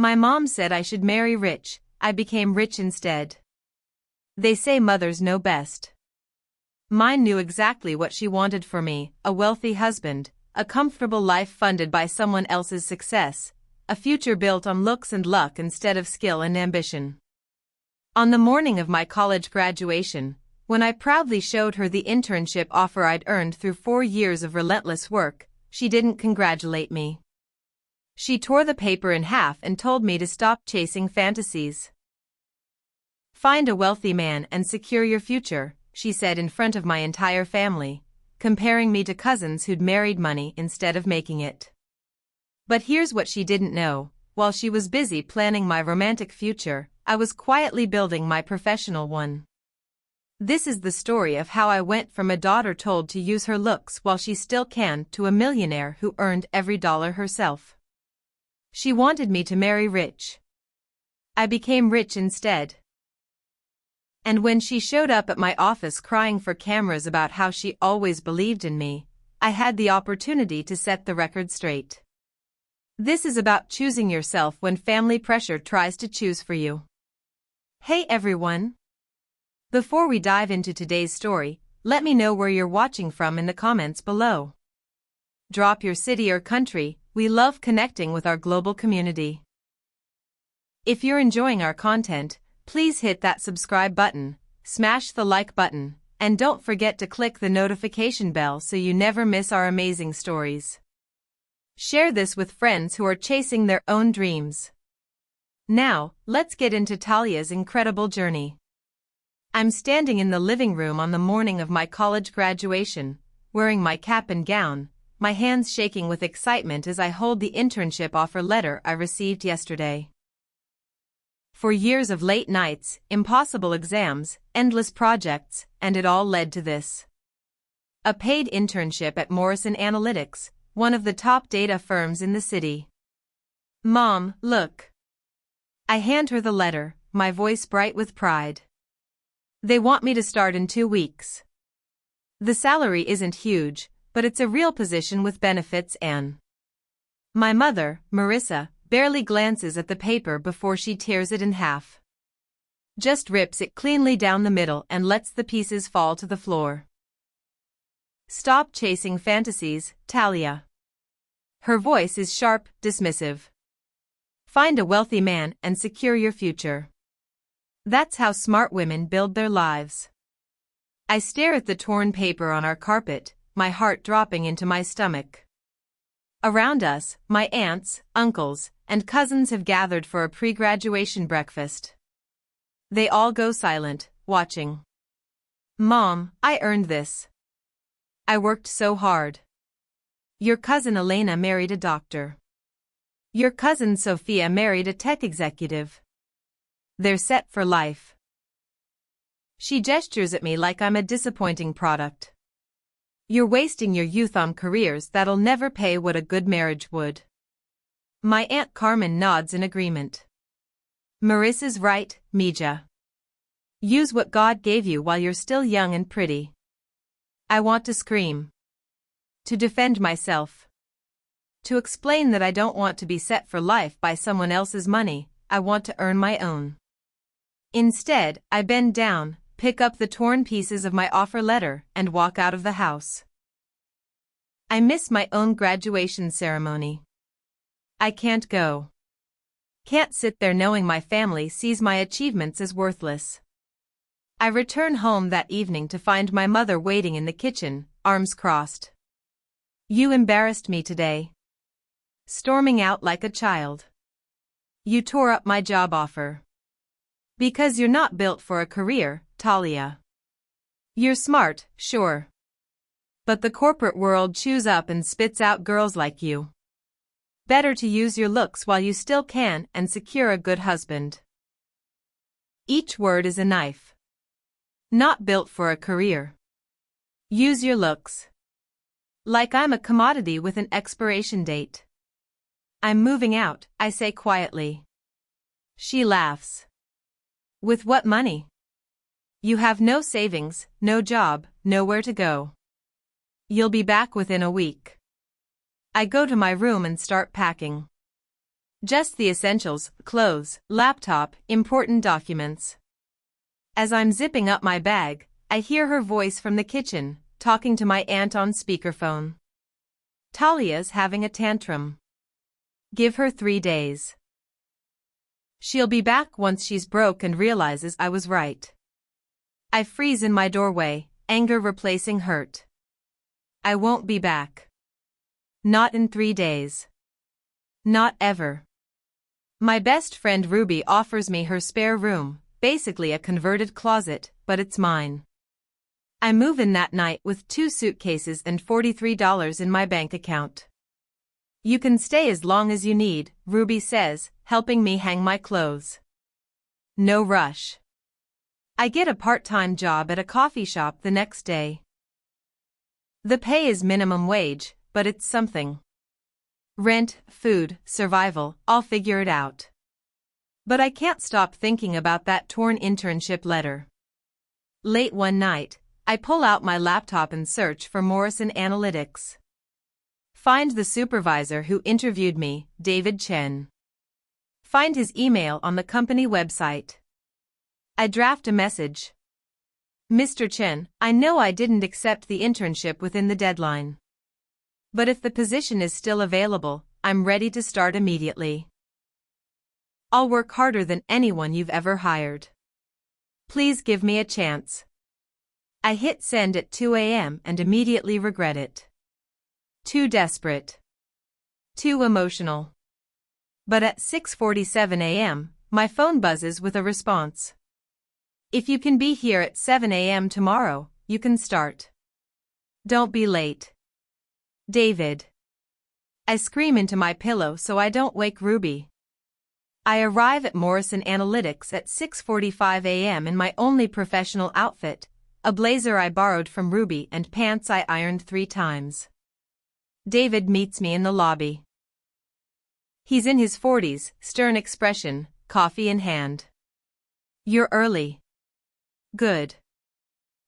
My mom said I should marry rich. I became rich instead. They say mothers know best. Mine knew exactly what she wanted for me: a wealthy husband, a comfortable life funded by someone else's success, a future built on looks and luck instead of skill and ambition. On the morning of my college graduation, when I proudly showed her the internship offer I'd earned through 4 years of relentless work, she didn't congratulate me. She tore the paper in half and told me to stop chasing fantasies. Find a wealthy man and secure your future, she said in front of my entire family, comparing me to cousins who'd married money instead of making it. But here's what she didn't know: while she was busy planning my romantic future, I was quietly building my professional one. This is the story of how I went from a daughter told to use her looks while she still can to a millionaire who earned every dollar herself. She wanted me to marry rich. I became rich instead. And when she showed up at my office crying for cameras about how she always believed in me, I had the opportunity to set the record straight. This is about choosing yourself when family pressure tries to choose for you. Hey everyone! Before we dive into today's story, let me know where you're watching from in the comments below. Drop your city or country. We love connecting with our global community. If you're enjoying our content, please hit that subscribe button, smash the like button, and don't forget to click the notification bell so you never miss our amazing stories. Share this with friends who are chasing their own dreams. Now, let's get into Talia's incredible journey. I'm standing in the living room on the morning of my college graduation, wearing my cap and gown, my hands shaking with excitement as I hold the internship offer letter I received yesterday. For years of late nights, impossible exams, endless projects, and it all led to this. A paid internship at Morrison Analytics, one of the top data firms in the city. Mom, look. I hand her the letter, my voice bright with pride. They want me to start in 2 weeks. The salary isn't huge, but it's a real position with benefits and... My mother, Marissa, barely glances at the paper before she tears it in half. Just rips it cleanly down the middle and lets the pieces fall to the floor. Stop chasing fantasies, Talia. Her voice is sharp, dismissive. Find a wealthy man and secure your future. That's how smart women build their lives. I stare at the torn paper on our carpet, my heart dropping into my stomach. Around us, my aunts, uncles, and cousins have gathered for a pre-graduation breakfast. They all go silent, watching. Mom, I earned this. I worked so hard. Your cousin Elena married a doctor. Your cousin Sophia married a tech executive. They're set for life. She gestures at me like I'm a disappointing product. You're wasting your youth on careers that'll never pay what a good marriage would. My Aunt Carmen nods in agreement. Marissa's right, Mija. Use what God gave you while you're still young and pretty. I want to scream. To defend myself. To explain that I don't want to be set for life by someone else's money, I want to earn my own. Instead, I bend down, pick up the torn pieces of my offer letter, and walk out of the house. I miss my own graduation ceremony. I can't go. Can't sit there knowing my family sees my achievements as worthless. I return home that evening to find my mother waiting in the kitchen, arms crossed. You embarrassed me today. Storming out like a child. You tore up my job offer. Because you're not built for a career, Talia. You're smart, sure. But the corporate world chews up and spits out girls like you. Better to use your looks while you still can and secure a good husband. Each word is a knife. Not built for a career. Use your looks. Like I'm a commodity with an expiration date. I'm moving out, I say quietly. She laughs. With what money? You have no savings, no job, nowhere to go. You'll be back within a week. I go to my room and start packing. Just the essentials: clothes, laptop, important documents. As I'm zipping up my bag, I hear her voice from the kitchen, talking to my aunt on speakerphone. Talia's having a tantrum. Give her 3 days. She'll be back once she's broke and realizes I was right. I freeze in my doorway, anger replacing hurt. I won't be back. Not in 3 days. Not ever. My best friend Ruby offers me her spare room, basically a converted closet, but it's mine. I move in that night with 2 suitcases and $43 in my bank account. You can stay as long as you need, Ruby says, helping me hang my clothes. No rush. I get a part-time job at a coffee shop the next day. The pay is minimum wage, but it's something. Rent, food, survival, I'll figure it out. But I can't stop thinking about that torn internship letter. Late one night, I pull out my laptop and search for Morrison Analytics. Find the supervisor who interviewed me, David Chen. Find his email on the company website. I draft a message. Mr. Chen, I know I didn't accept the internship within the deadline. But if the position is still available, I'm ready to start immediately. I'll work harder than anyone you've ever hired. Please give me a chance. I hit send at 2 a.m. and immediately regret it. Too desperate. Too emotional. But at 6:47 a.m., my phone buzzes with a response. If you can be here at 7 a.m. tomorrow, you can start. Don't be late. David. I scream into my pillow so I don't wake Ruby. I arrive at Morrison Analytics at 6:45 a.m. in my only professional outfit, a blazer I borrowed from Ruby and pants I ironed 3 times. David meets me in the lobby. He's in his 40s, stern expression, coffee in hand. You're early. Good.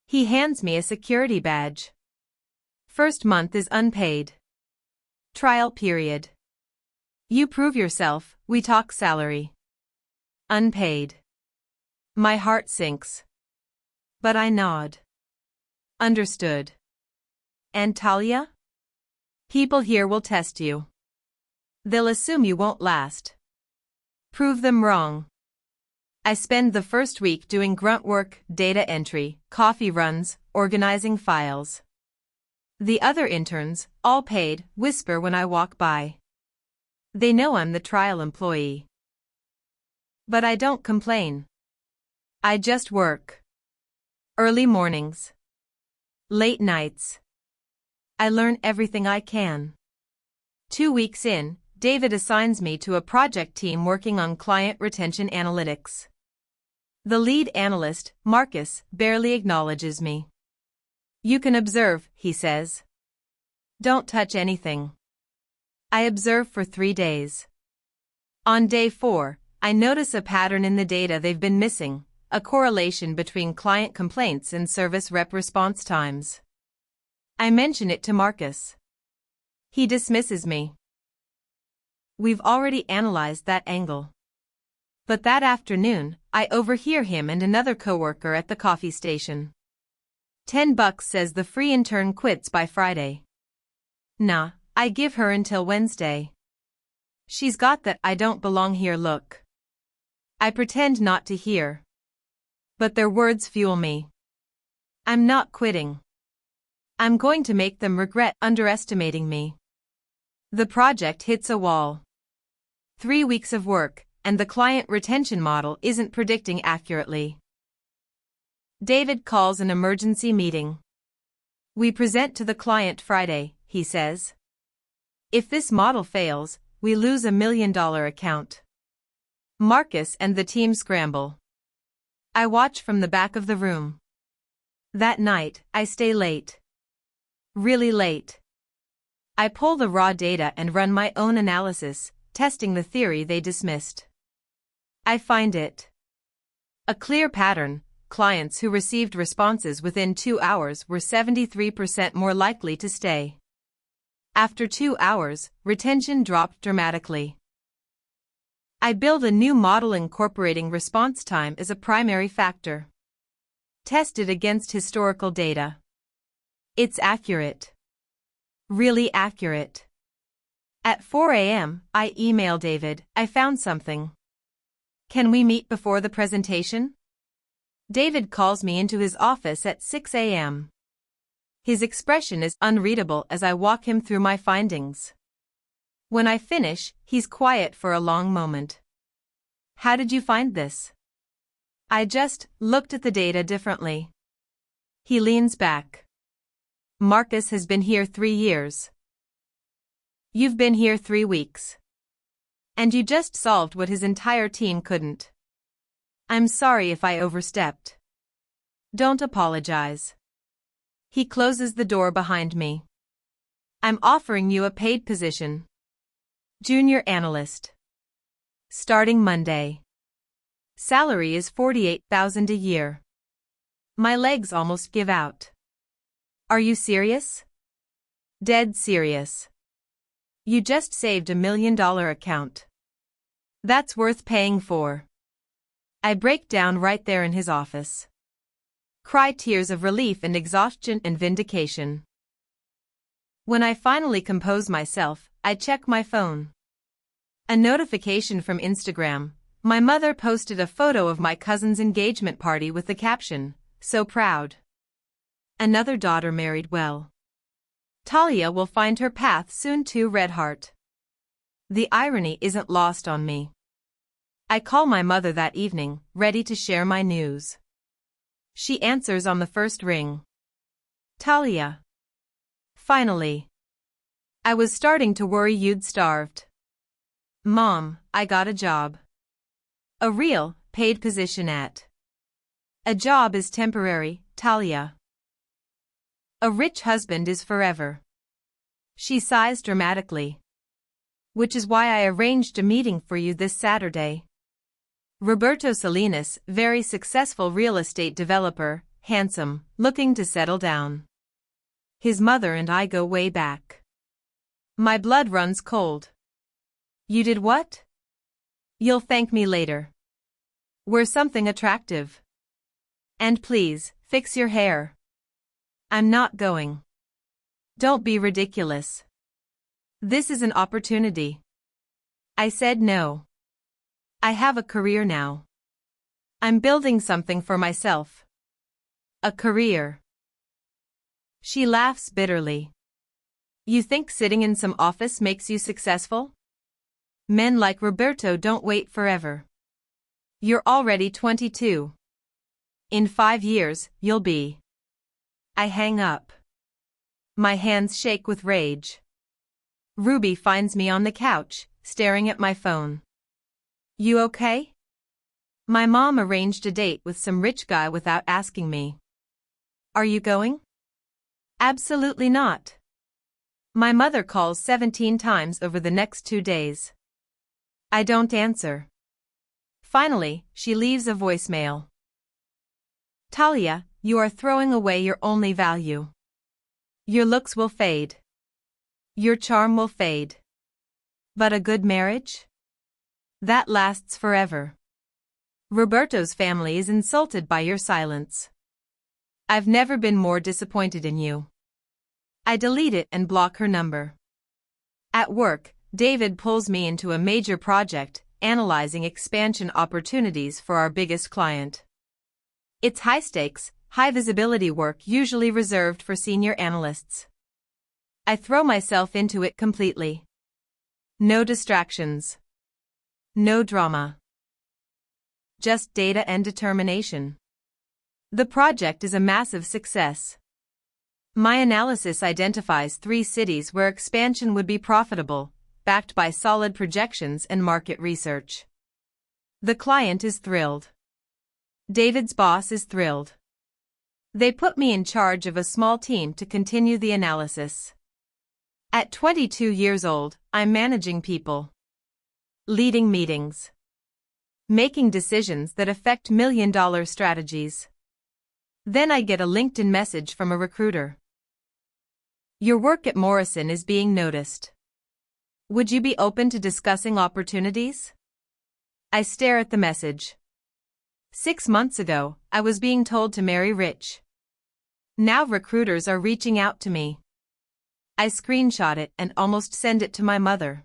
He hands me a security badge. First month is unpaid. Trial period. You prove yourself, we talk salary. Unpaid. My heart sinks. But I nod. Understood. And Talia? People here will test you. They'll assume you won't last. Prove them wrong. I spend the first week doing grunt work, data entry, coffee runs, organizing files. The other interns, all paid, whisper when I walk by. They know I'm the trial employee. But I don't complain. I just work. Early mornings. Late nights. I learn everything I can. 2 weeks in, David assigns me to a project team working on client retention analytics. The lead analyst, Marcus, barely acknowledges me. You can observe, he says. Don't touch anything. I observe for 3 days. On day 4, I notice a pattern in the data they've been missing, a correlation between client complaints and service rep response times. I mention it to Marcus. He dismisses me. We've already analyzed that angle. But that afternoon, I overhear him and another coworker at the coffee station. $10 says the free intern quits by Friday. Nah, I give her until Wednesday. She's got that I don't belong here look. I pretend not to hear. But their words fuel me. I'm not quitting. I'm going to make them regret underestimating me. The project hits a wall. 3 weeks of work, and the client retention model isn't predicting accurately. David calls an emergency meeting. We present to the client Friday, he says. If this model fails, we lose $1 million account. Marcus and the team scramble. I watch from the back of the room. That night, I stay late. Really late. I pull the raw data and run my own analysis, testing the theory they dismissed. I find it. A clear pattern. Clients who received responses within 2 hours were 73% more likely to stay. After 2 hours, retention dropped dramatically. I build a new model incorporating response time as a primary factor. Tested against historical data. It's accurate. Really accurate. At 4 a.m., I email David, I found something. Can we meet before the presentation? David calls me into his office at 6 a.m. His expression is unreadable as I walk him through my findings. When I finish, he's quiet for a long moment. How did you find this? I just looked at the data differently. He leans back. Marcus has been here 3 years. You've been here 3 weeks. And you just solved what his entire team couldn't. I'm sorry if I overstepped. Don't apologize. He closes the door behind me. I'm offering you a paid position. Junior analyst. Starting Monday. Salary is $48,000 a year. My legs almost give out. Are you serious? Dead serious. You just saved $1 million account. That's worth paying for. I break down right there in his office. Cry tears of relief and exhaustion and vindication. When I finally compose myself, I check my phone. A notification from Instagram. My mother posted a photo of my cousin's engagement party with the caption, "So proud." Another daughter married well. Talia will find her path soon too, Redheart. The irony isn't lost on me. I call my mother that evening, ready to share my news. She answers on the first ring. Talia. Finally. I was starting to worry you'd starved. Mom, I got a job. A real, paid position at. A job is temporary, Talia. A rich husband is forever. She sighs dramatically. Which is why I arranged a meeting for you this Saturday. Roberto Salinas, very successful real estate developer, handsome, looking to settle down. His mother and I go way back. My blood runs cold. You did what? You'll thank me later. Wear something attractive. And please, fix your hair. I'm not going. Don't be ridiculous. This is an opportunity. I said no. I have a career now. I'm building something for myself. A career. She laughs bitterly. You think sitting in some office makes you successful? Men like Roberto don't wait forever. You're already 22. In 5 years, you'll be. I hang up. My hands shake with rage. Ruby finds me on the couch, staring at my phone. You okay? My mom arranged a date with some rich guy without asking me. Are you going? Absolutely not. My mother calls 17 times over the next 2 days. I don't answer. Finally, she leaves a voicemail. Talia, you are throwing away your only value. Your looks will fade. Your charm will fade. But a good marriage? That lasts forever. Roberto's family is insulted by your silence. I've never been more disappointed in you. I delete it and block her number. At work, David pulls me into a major project, analyzing expansion opportunities for our biggest client. It's high-stakes, high-visibility work usually reserved for senior analysts. I throw myself into it completely. No distractions. No drama. Just data and determination. The project is a massive success. My analysis identifies 3 cities where expansion would be profitable, backed by solid projections and market research. The client is thrilled. David's boss is thrilled. They put me in charge of a small team to continue the analysis. At 22 years old, I'm managing people. Leading meetings. Making decisions that affect million-dollar strategies. Then I get a LinkedIn message from a recruiter. Your work at Morrison is being noticed. Would you be open to discussing opportunities? I stare at the message. 6 months ago, I was being told to marry rich. Now recruiters are reaching out to me. I screenshot it and almost send it to my mother.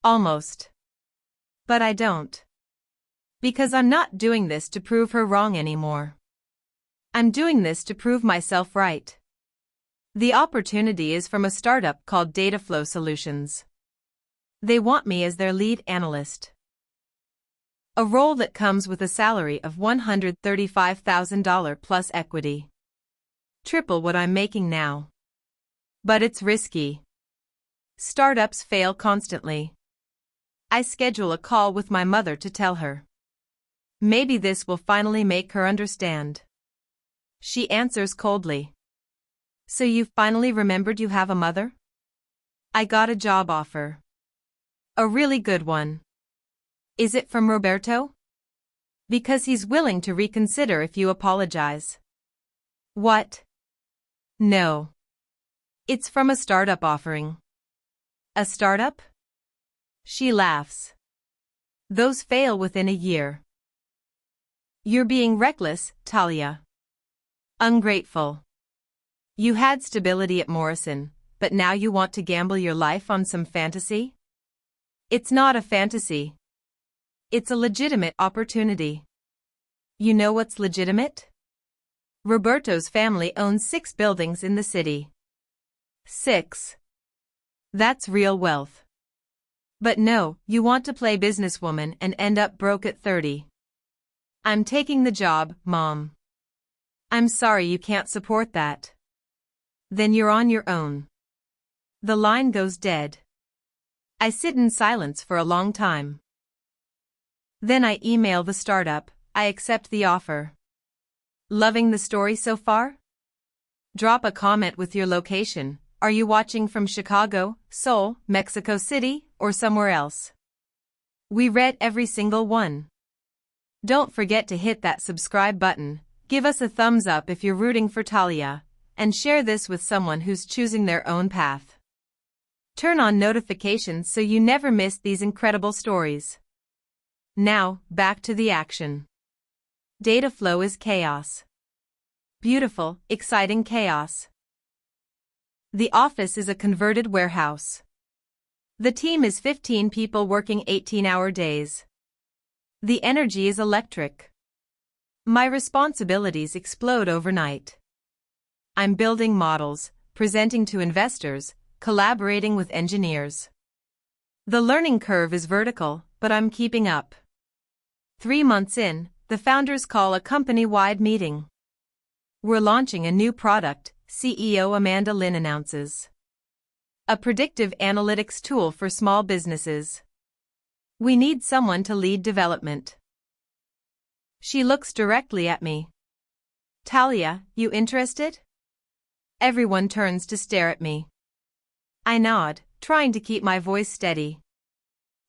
Almost. But I don't. Because I'm not doing this to prove her wrong anymore. I'm doing this to prove myself right. The opportunity is from a startup called Dataflow Solutions. They want me as their lead analyst. A role that comes with a salary of $135,000 plus equity. Triple what I'm making now. But it's risky. Startups fail constantly. I schedule a call with my mother to tell her. Maybe this will finally make her understand. She answers coldly. So you finally remembered you have a mother? I got a job offer. A really good one. Is it from Roberto? Because he's willing to reconsider if you apologize. What? No. It's from a startup offering. A startup? She laughs. Those fail within a year. You're being reckless, Talia. Ungrateful. You had stability at Morrison, but now you want to gamble your life on some fantasy? It's not a fantasy. It's a legitimate opportunity. You know what's legitimate? Roberto's family owns 6 buildings in the city. 6. That's real wealth. But no, you want to play businesswoman and end up broke at 30. I'm taking the job, Mom. I'm sorry you can't support that. Then you're on your own. The line goes dead. I sit in silence for a long time. Then I email the startup. I accept the offer. Loving the story so far? Drop a comment with your location. Are you watching from Chicago, Seoul, Mexico City, or somewhere else? We read every single one. Don't forget to hit that subscribe button, give us a thumbs up if you're rooting for Talia, and share this with someone who's choosing their own path. Turn on notifications so you never miss these incredible stories. Now, back to the action. Dataflow is chaos. Beautiful, exciting chaos. The office is a converted warehouse. The team is 15 people working 18-hour days. The energy is electric. My responsibilities explode overnight. I'm building models, presenting to investors, collaborating with engineers. The learning curve is vertical, but I'm keeping up. 3 months in, the founders call a company-wide meeting. We're launching a new product, CEO Amanda Lin announces. A predictive analytics tool for small businesses. We need someone to lead development. She looks directly at me. Talia, you interested? Everyone turns to stare at me. I nod, trying to keep my voice steady.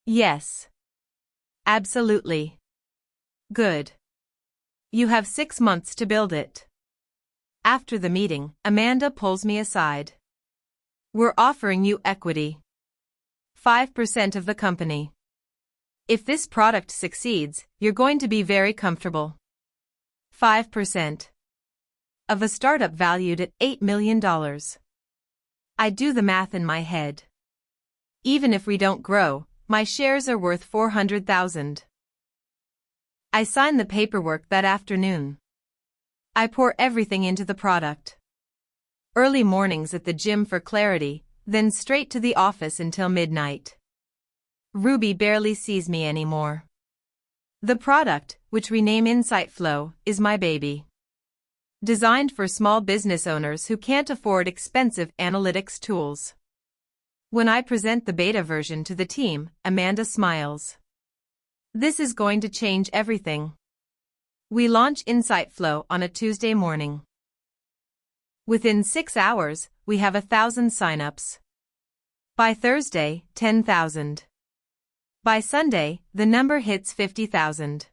Yes. Absolutely. Good. You have 6 months to build it. After the meeting, Amanda pulls me aside. We're offering you equity. 5% of the company. If this product succeeds, you're going to be very comfortable. 5%. Of a startup valued at $8 million. I do the math in my head. Even if we don't grow, my shares are worth $400,000. I sign the paperwork that afternoon. I pour everything into the product. Early mornings at the gym for clarity, then straight to the office until midnight. Ruby barely sees me anymore. The product, which we name InsightFlow, is my baby. Designed for small business owners who can't afford expensive analytics tools. When I present the beta version to the team, Amanda smiles. This is going to change everything. We launch InsightFlow on a Tuesday morning. Within 6 hours, we have 1,000 signups. By Thursday, 10,000. By Sunday, the number hits 50,000.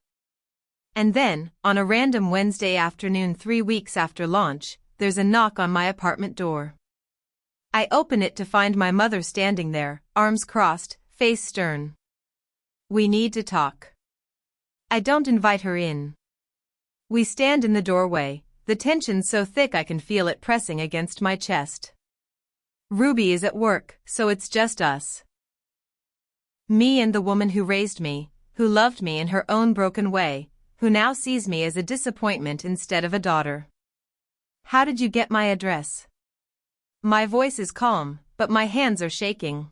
And then, on a random Wednesday afternoon 3 weeks after launch, there's a knock on my apartment door. I open it to find my mother standing there, arms crossed, face stern. We need to talk. I don't invite her in. We stand in the doorway, the tension so thick I can feel it pressing against my chest. Ruby is at work, so it's just us. Me and the woman who raised me, who loved me in her own broken way, who now sees me as a disappointment instead of a daughter. How did you get my address? My voice is calm, but my hands are shaking.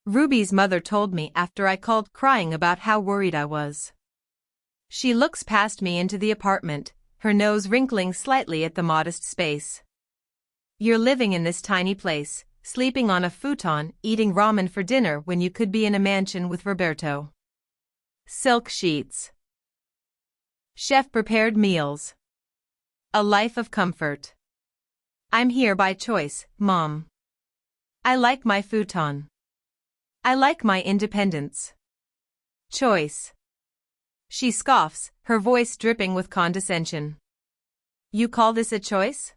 Ruby's mother told me after I called crying about how worried I was. She looks past me into the apartment, her nose wrinkling slightly at the modest space. You're living in this tiny place, sleeping on a futon, eating ramen for dinner when you could be in a mansion with Roberto. Silk sheets. Chef-prepared meals. A life of comfort. I'm here by choice, Mom. I like my futon. I like my independence. Choice. She scoffs, her voice dripping with condescension. You call this a choice?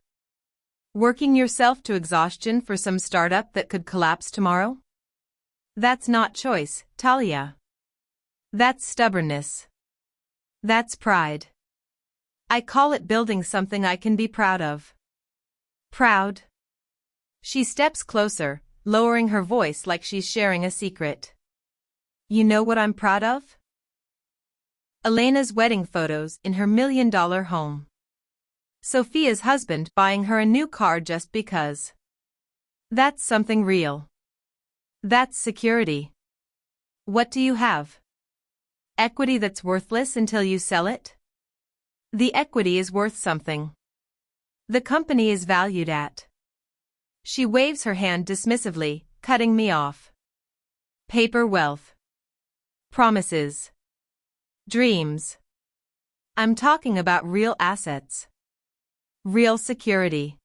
Working yourself to exhaustion for some startup that could collapse tomorrow? That's not choice, Talia. That's stubbornness. That's pride. I call it building something I can be proud of. Proud? She steps closer, lowering her voice like she's sharing a secret. You know what I'm proud of? Elena's wedding photos in her million-dollar home. Sophia's husband buying her a new car just because. That's something real. That's security. What do you have? Equity that's worthless until you sell it? The equity is worth something. The company is valued at. She waves her hand dismissively, cutting me off. Paper wealth. Promises. Dreams. I'm talking about real assets. Real security.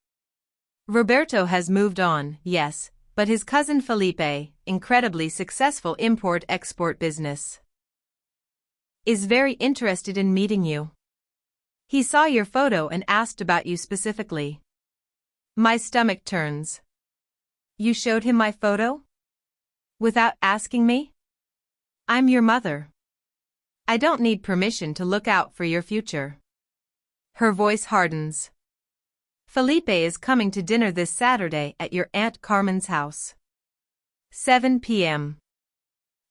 Roberto has moved on, yes, but his cousin Felipe, incredibly successful import-export business, is very interested in meeting you. He saw your photo and asked about you specifically. My stomach turns. You showed him my photo? Without asking me? I'm your mother. I don't need permission to look out for your future. Her voice hardens. Felipe is coming to dinner this Saturday at your Aunt Carmen's house. 7 p.m.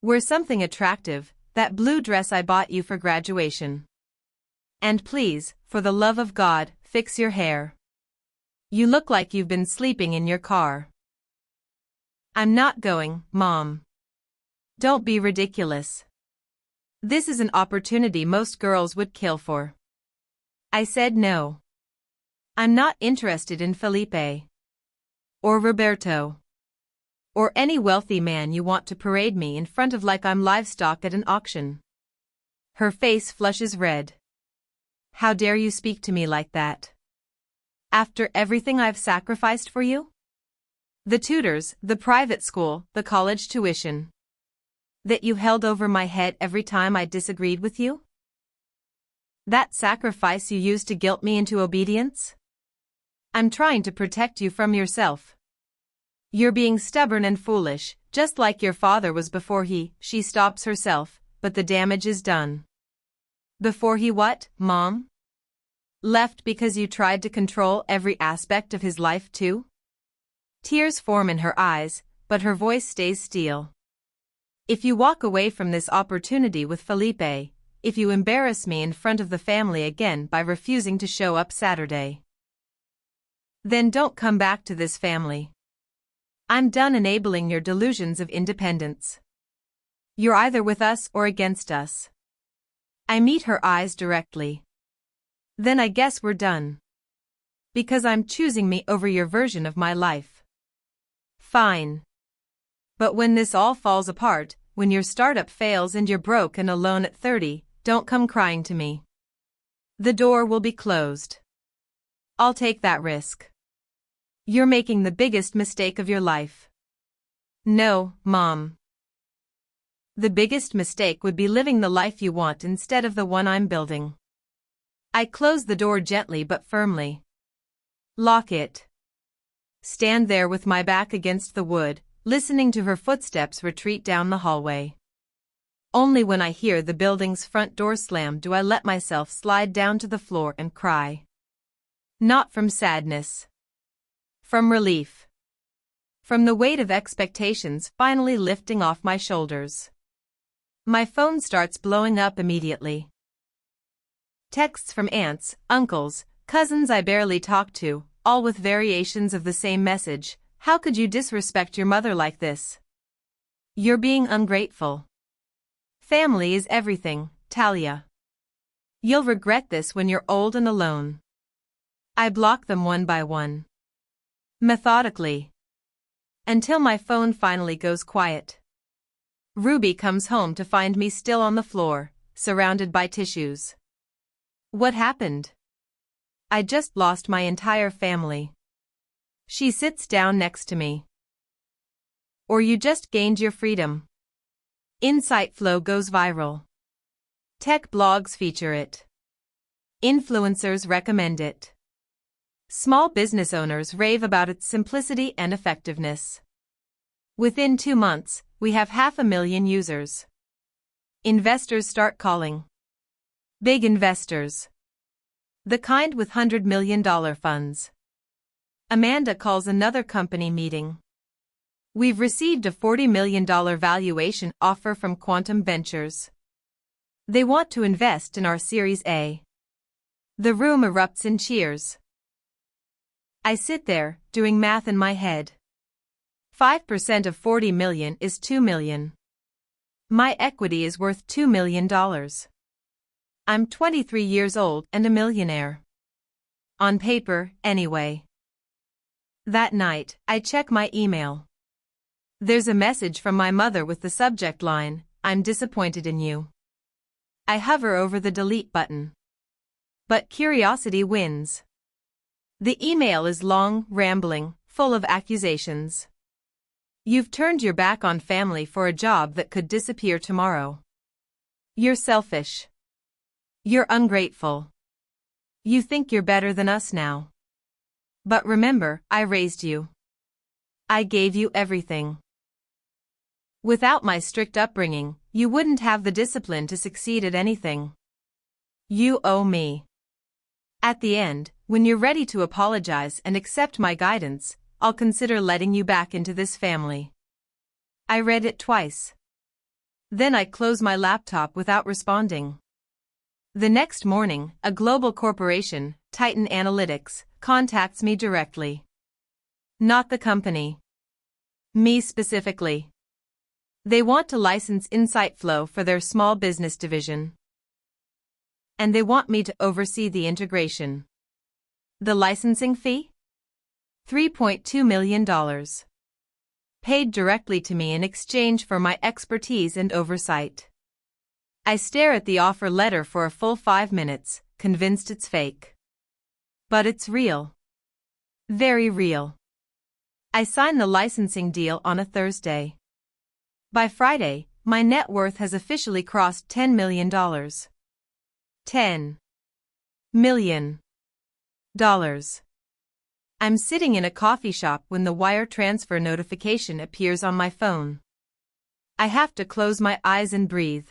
Wear something attractive, that blue dress I bought you for graduation. And please, for the love of God, fix your hair. You look like you've been sleeping in your car. I'm not going, Mom. Don't be ridiculous. This is an opportunity most girls would kill for. I said no. I'm not interested in Felipe. Or Roberto. Or any wealthy man you want to parade me in front of like I'm livestock at an auction. Her face flushes red. How dare you speak to me like that? After everything I've sacrificed for you? The tutors, the private school, the college tuition. That you held over my head every time I disagreed with you? That sacrifice you used to guilt me into obedience? I'm trying to protect you from yourself. You're being stubborn and foolish, just like your father was before she stops herself, but the damage is done. Before he what, Mom? Left because you tried to control every aspect of his life too? Tears form in her eyes, but her voice stays still. If you walk away from this opportunity with Felipe, if you embarrass me in front of the family again by refusing to show up Saturday, then don't come back to this family. I'm done enabling your delusions of independence. You're either with us or against us. I meet her eyes directly. Then I guess we're done. Because I'm choosing me over your version of my life. Fine. But when this all falls apart, when your startup fails and you're broke and alone at 30, don't come crying to me. The door will be closed. I'll take that risk. You're making the biggest mistake of your life. No, Mom. The biggest mistake would be living the life you want instead of the one I'm building. I close the door gently but firmly. Lock it. Stand there with my back against the wood, listening to her footsteps retreat down the hallway. Only when I hear the building's front door slam do I let myself slide down to the floor and cry. Not from sadness. From relief. From the weight of expectations finally lifting off my shoulders. My phone starts blowing up immediately. Texts from aunts, uncles, cousins I barely talk to, all with variations of the same message. How could you disrespect your mother like this? You're being ungrateful. Family is everything, Talia. You'll regret this when you're old and alone. I block them one by one. Methodically. Until my phone finally goes quiet. Ruby comes home to find me still on the floor, surrounded by tissues. What happened? I just lost my entire family. She sits down next to me. Or you just gained your freedom. Insight flow goes viral. Tech blogs feature it. Influencers recommend it. Small business owners rave about its simplicity and effectiveness. Within 2 months, we have 500,000 users. Investors start calling. Big investors. The kind with $100 million funds. Amanda calls another company meeting. We've received a $40 million valuation offer from Quantum Ventures. They want to invest in our Series A. The room erupts in cheers. I sit there, doing math in my head. 5% of 40 million is 2 million. My equity is worth $2 million. I'm 23 years old and a millionaire. On paper, anyway. That night, I check my email. There's a message from my mother with the subject line, "I'm disappointed in you." I hover over the delete button. But curiosity wins. The email is long, rambling, full of accusations. You've turned your back on family for a job that could disappear tomorrow. You're selfish. You're ungrateful. You think you're better than us now. But remember, I raised you. I gave you everything. Without my strict upbringing, you wouldn't have the discipline to succeed at anything. You owe me. At the end, when you're ready to apologize and accept my guidance, I'll consider letting you back into this family. I read it twice. Then I close my laptop without responding. The next morning, a global corporation, Titan Analytics, contacts me directly. Not the company. Me specifically. They want to license Insight Flow for their small business division. And they want me to oversee the integration. The licensing fee? $3.2 million. Paid directly to me in exchange for my expertise and oversight. I stare at the offer letter for a full 5 minutes, convinced it's fake. But it's real. Very real. I sign the licensing deal on a Thursday. By Friday, my net worth has officially crossed $10 million. $10 million. I'm sitting in a coffee shop when the wire transfer notification appears on my phone. I have to close my eyes and breathe.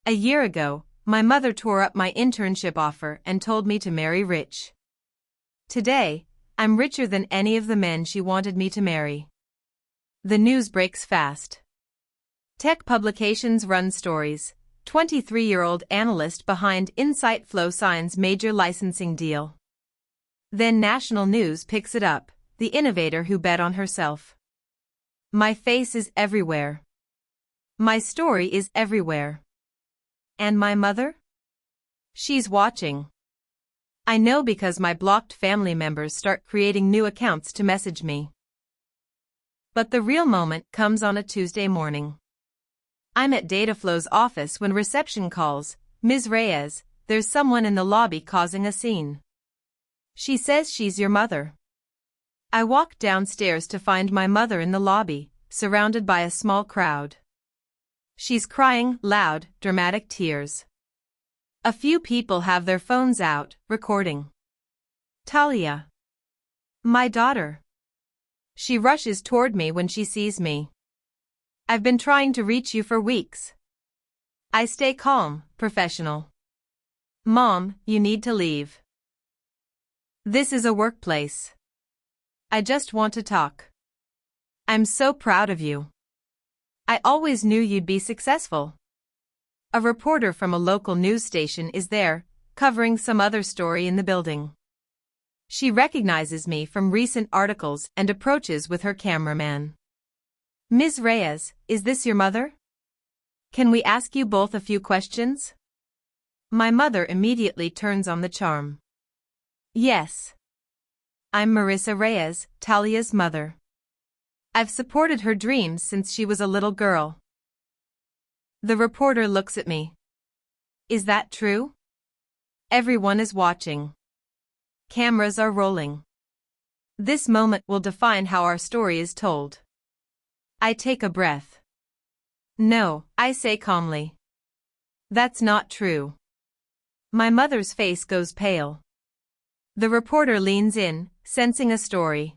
A year ago, my mother tore up my internship offer and told me to marry rich. Today, I'm richer than any of the men she wanted me to marry. The news breaks fast. Tech publications run stories. 23-year-old analyst behind Insight Flow signs major licensing deal. Then national news picks it up, the innovator who bet on herself. My face is everywhere. My story is everywhere. And my mother? She's watching. I know because my blocked family members start creating new accounts to message me. But the real moment comes on a Tuesday morning. I'm at Dataflow's office when reception calls, "Ms. Reyes, there's someone in the lobby causing a scene. She says she's your mother." I walk downstairs to find my mother in the lobby, surrounded by a small crowd. She's crying, loud, dramatic tears. A few people have their phones out, recording. Talia. My daughter. She rushes toward me when she sees me. I've been trying to reach you for weeks. I stay calm, professional. Mom, you need to leave. This is a workplace. I just want to talk. I'm so proud of you. I always knew you'd be successful. A reporter from a local news station is there, covering some other story in the building. She recognizes me from recent articles and approaches with her cameraman. Ms. Reyes, is this your mother? Can we ask you both a few questions? My mother immediately turns on the charm. Yes. I'm Marissa Reyes, Talia's mother. I've supported her dreams since she was a little girl. The reporter looks at me. Is that true? Everyone is watching. Cameras are rolling. This moment will define how our story is told. I take a breath. No, I say calmly. That's not true. My mother's face goes pale. The reporter leans in, sensing a story.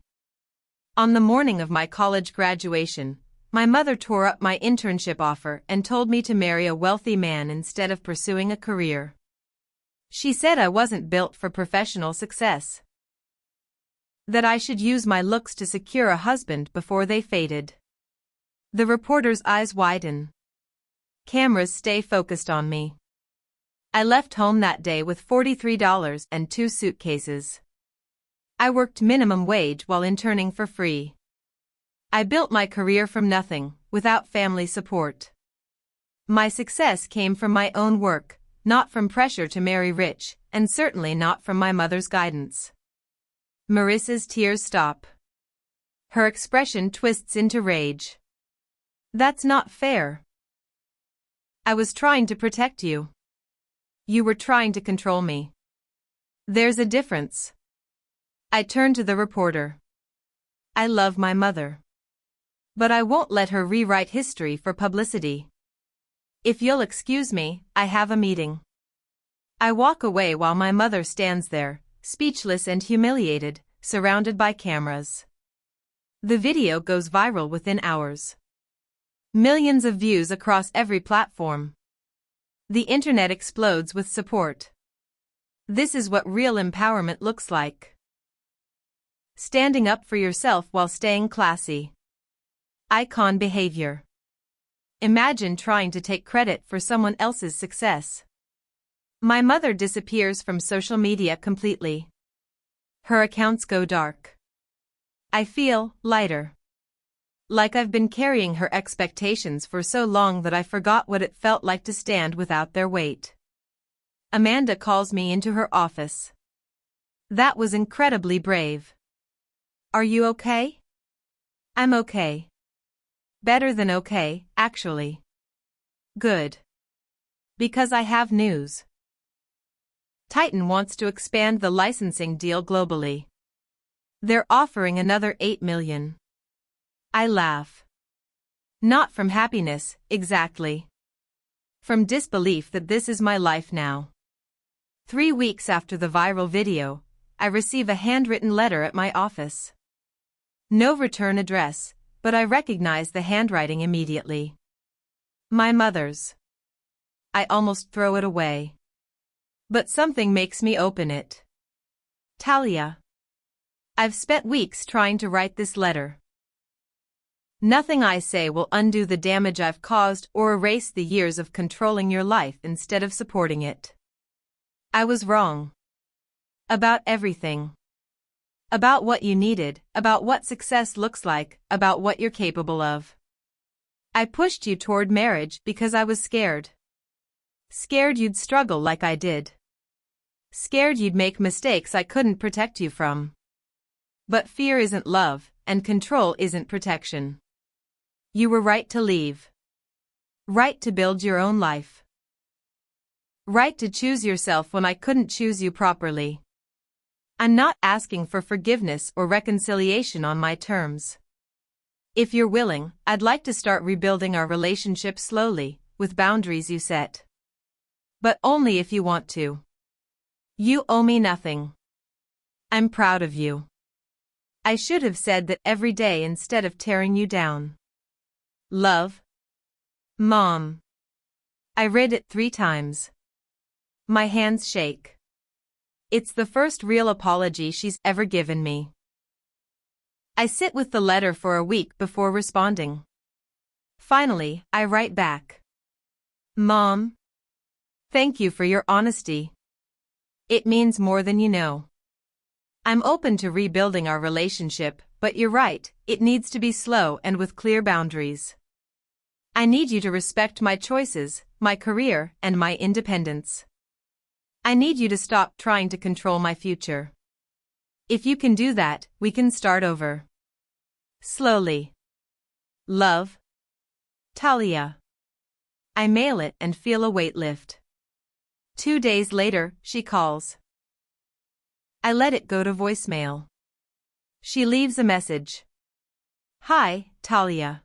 On the morning of my college graduation, my mother tore up my internship offer and told me to marry a wealthy man instead of pursuing a career. She said I wasn't built for professional success. That I should use my looks to secure a husband before they faded. The reporter's eyes widen. Cameras stay focused on me. I left home that day with $43 and 2 suitcases. I worked minimum wage while interning for free. I built my career from nothing, without family support. My success came from my own work, not from pressure to marry rich, and certainly not from my mother's guidance. Marissa's tears stop. Her expression twists into rage. That's not fair. I was trying to protect you. You were trying to control me. There's a difference. I turn to the reporter. I love my mother. But I won't let her rewrite history for publicity. If you'll excuse me, I have a meeting. I walk away while my mother stands there, speechless and humiliated, surrounded by cameras. The video goes viral within hours. Millions of views across every platform. The internet explodes with support. This is what real empowerment looks like. Standing up for yourself while staying classy. Icon behavior. Imagine trying to take credit for someone else's success. My mother disappears from social media completely. Her accounts go dark. I feel lighter. Like I've been carrying her expectations for so long that I forgot what it felt like to stand without their weight. Amanda calls me into her office. That was incredibly brave. Are you okay? I'm okay. Better than okay, actually. Good. Because I have news. Titan wants to expand the licensing deal globally. They're offering another $8 million. I laugh. Not from happiness, exactly. From disbelief that this is my life now. 3 weeks after the viral video, I receive a handwritten letter at my office. No return address, but I recognize the handwriting immediately. My mother's. I almost throw it away. But something makes me open it. Talia. I've spent weeks trying to write this letter. Nothing I say will undo the damage I've caused or erase the years of controlling your life instead of supporting it. I was wrong. About everything. About what you needed, about what success looks like, about what you're capable of. I pushed you toward marriage because I was scared. Scared you'd struggle like I did. Scared you'd make mistakes I couldn't protect you from. But fear isn't love, and control isn't protection. You were right to leave. Right to build your own life. Right to choose yourself when I couldn't choose you properly. I'm not asking for forgiveness or reconciliation on my terms. If you're willing, I'd like to start rebuilding our relationship slowly, with boundaries you set. But only if you want to. You owe me nothing. I'm proud of you. I should have said that every day instead of tearing you down. Love, Mom. I read it 3 times. My hands shake. It's the first real apology she's ever given me. I sit with the letter for a week before responding. Finally, I write back. Mom, thank you for your honesty. It means more than you know. I'm open to rebuilding our relationship, but you're right, it needs to be slow and with clear boundaries. I need you to respect my choices, my career, and my independence. I need you to stop trying to control my future. If you can do that, we can start over. Slowly. Love, Talia. I mail it and feel a weight lift. 2 days later, she calls. I let it go to voicemail. She leaves a message. Hi, Talia.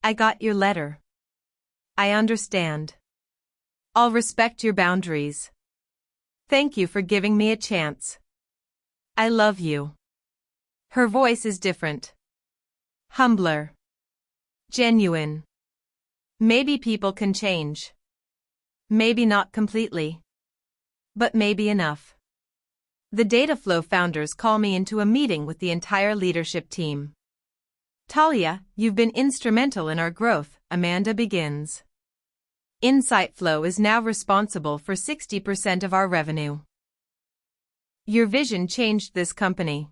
I got your letter. I understand. I'll respect your boundaries. Thank you for giving me a chance. I love you. Her voice is different. Humbler. Genuine. Maybe people can change. Maybe not completely. But maybe enough. The Dataflow founders call me into a meeting with the entire leadership team. Talia, you've been instrumental in our growth, Amanda begins. InsightFlow is now responsible for 60% of our revenue. Your vision changed this company.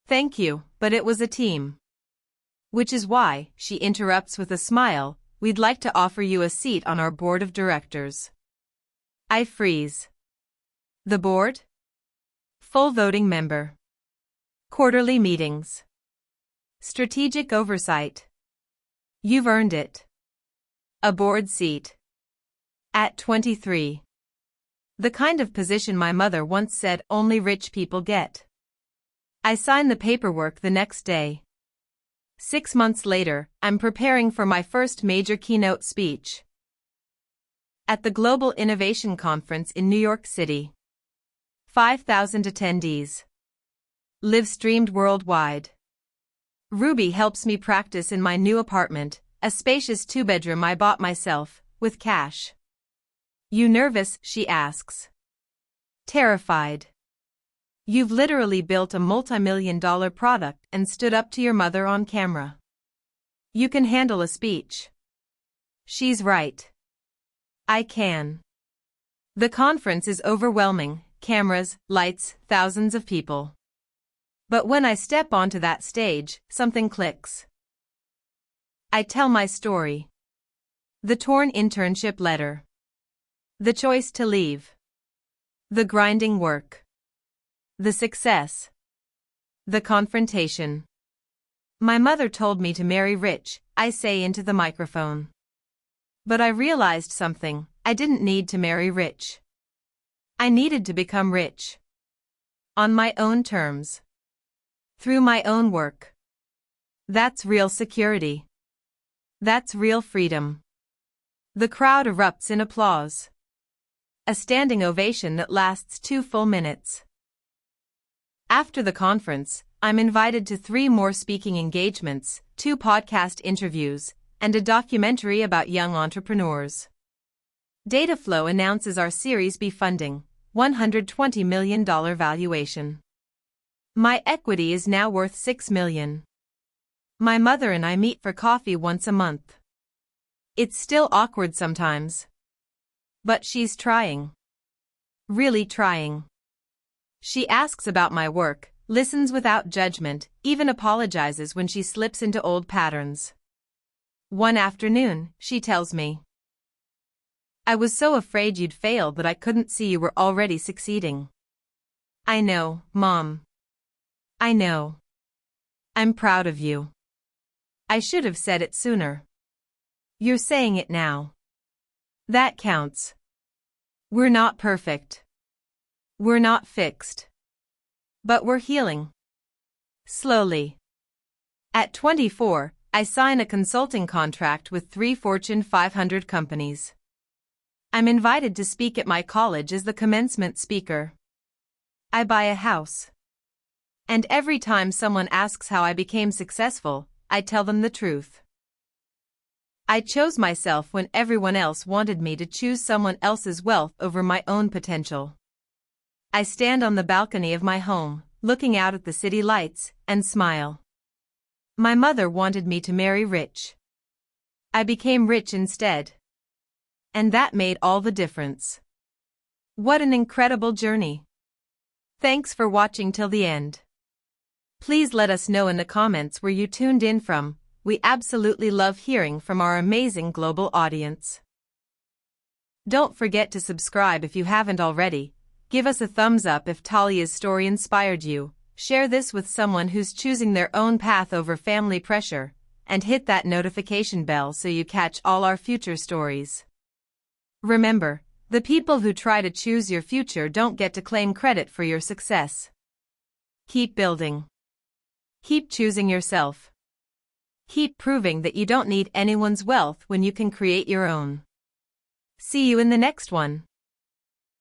Thank you, but it was a team. Which is why, she interrupts with a smile, we'd like to offer you a seat on our board of directors. I freeze. The board? Full voting member. Quarterly meetings. Strategic oversight. You've earned it. A board seat. At 23. The kind of position my mother once said only rich people get. I sign the paperwork the next day. 6 months later, I'm preparing for my first major keynote speech. At the Global Innovation Conference in New York City. 5,000 attendees. Live streamed worldwide. Ruby helps me practice in my new apartment, a spacious 2-bedroom I bought myself, with cash. You nervous? She asks. Terrified. You've literally built a multi-million-dollar product and stood up to your mother on camera. You can handle a speech. She's right. I can. The conference is overwhelming, cameras, lights, thousands of people. But when I step onto that stage, something clicks. I tell my story. The torn internship letter. The choice to leave. The grinding work. The success. The confrontation. My mother told me to marry rich, I say into the microphone. But I realized something, I didn't need to marry rich. I needed to become rich. On my own terms. Through my own work. That's real security. That's real freedom. The crowd erupts in applause. A standing ovation that lasts 2 full minutes. After the conference, I'm invited to 3 more speaking engagements, 2 podcast interviews, and a documentary about young entrepreneurs. Dataflow announces our Series B funding, $120 million valuation. My equity is now worth $6 million. My mother and I meet for coffee once a month. It's still awkward sometimes. But she's trying. Really trying. She asks about my work, listens without judgment, even apologizes when she slips into old patterns. One afternoon, she tells me, I was so afraid you'd fail that I couldn't see you were already succeeding. I know, Mom. I know. I'm proud of you. I should have said it sooner. You're saying it now. That counts. We're not perfect. We're not fixed. But we're healing. Slowly. At 24, I sign a consulting contract with 3 Fortune 500 companies. I'm invited to speak at my college as the commencement speaker. I buy a house. And every time someone asks how I became successful, I tell them the truth. I chose myself when everyone else wanted me to choose someone else's wealth over my own potential. I stand on the balcony of my home, looking out at the city lights, and smile. My mother wanted me to marry rich. I became rich instead. And that made all the difference. What an incredible journey. Thanks for watching till the end. Please let us know in the comments where you tuned in from. We absolutely love hearing from our amazing global audience. Don't forget to subscribe if you haven't already. Give us a thumbs up if Talia's story inspired you. Share this with someone who's choosing their own path over family pressure. And hit that notification bell so you catch all our future stories. Remember, the people who try to choose your future don't get to claim credit for your success. Keep building. Keep choosing yourself. Keep proving that you don't need anyone's wealth when you can create your own. See you in the next one.